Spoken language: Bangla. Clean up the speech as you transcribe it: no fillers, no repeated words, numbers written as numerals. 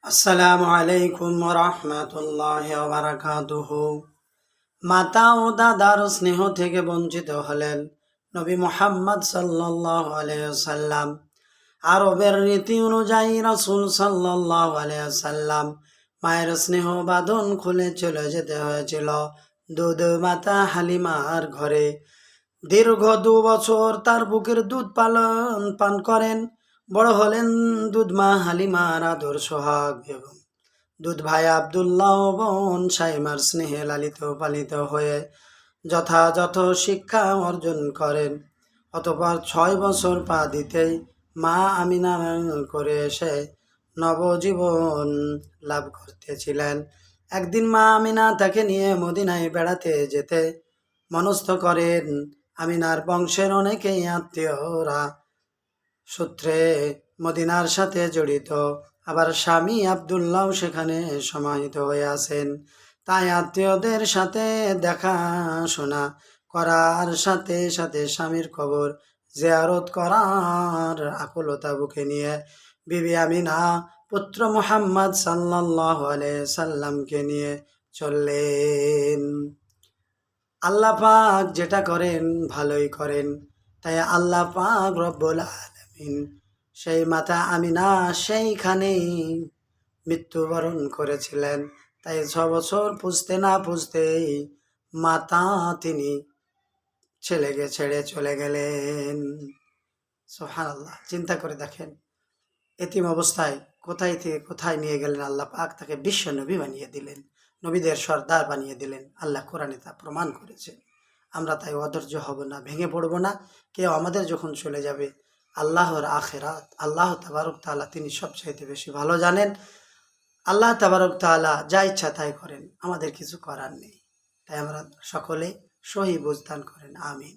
আসসালামু আলাইকুম ওয়া রাহমাতুল্লাহি ওয়া বারাকাতুহু। মাতা ও দাদার স্নেহ থেকে বঞ্চিত হলেন নবী মুহাম্মদ সাল্লাল্লাহু আলাইহি ওয়াসাল্লাম। আরবের রীতি অনুযায়ী রাসূল সাল্লাল্লাহু আলাইহি ওয়াসাল্লাম মায়ের স্নেহ বাঁধন খুলে চলে যেতে হয়েছিল দুধ মাতা হালিমার ঘরে। দীর্ঘ 2 বছর তার বুকের দুধ পান করেন। বড় হলেন দুধ মা হালিমার আদর সোহাগ এবং দুধ ভাই আব্দুল্লাহ ও বোন সাইমার স্নেহে লালিত পালিত হয়ে যথাযথ শিক্ষা অর্জন করেন। অতঃপর 6 বছর পা দিতেই মা আমিনা করে এসে নবজীবন লাভ করতেছিলেন। একদিন মা আমিনা তাকে নিয়ে মদিনায় বেড়াতে যেতে মনস্থ করেন। আমিনার বংশের অনেকেই আত্মীয়রা সূত্রে মদিনার সাথে জড়িত, আবার স্বামী আব্দুল্লাহ সেখানে সমাহিত হয়ে আছেন। তাই আত্মীয়দের সাথে দেখাশোনা করার সাথে সাথে স্বামীর কবর জিয়ারত করার আকুলতা বুকে নিয়ে বিবি আমিনা পুত্র মুহাম্মদ সাল্লাল্লাহু আলাইহি সাল্লামকে নিয়ে চললেন। আল্লাহ পাক যেটা করেন ভালোই করেন, তাই আল্লাহ পাক রব্বুল আলামিন সেই মাতা আমিনা সেইখানেই মৃত্যুবরণ করেছিলেন। তাই 6 বছর পুজতে না পুজতেই মাতা তিনি ছেলেকে ছেড়ে চলে গেলেন। সুবহানাল্লাহ, চিন্তা করে দেখেন এতিম অবস্থায় কোথায় থেকে কোথায় নিয়ে গেলেন আল্লাহ পাক, তাকে বিশ্ব নবী বানিয়ে দিলেন, নবীদের সর্দার বানিয়ে দিলেন। আল্লাহ কোরআনে তা প্রমাণ করেছেন। আমরা তাই অধৈর্য হব না, ভেঙে পড়ব না। কেউ আমাদের যখন চলে যাবে, আল্লাহর আখেরাত আল্লাহ তাবারক তাআলা তিনি সবচাইতে বেশি ভালো জানেন। আল্লাহ তাবারক তাআলা যা ইচ্ছা তাই করেন, আমাদের কিছু করার নেই। তাই আমরা সকলে সহি বুঝদান করেন, আমিন।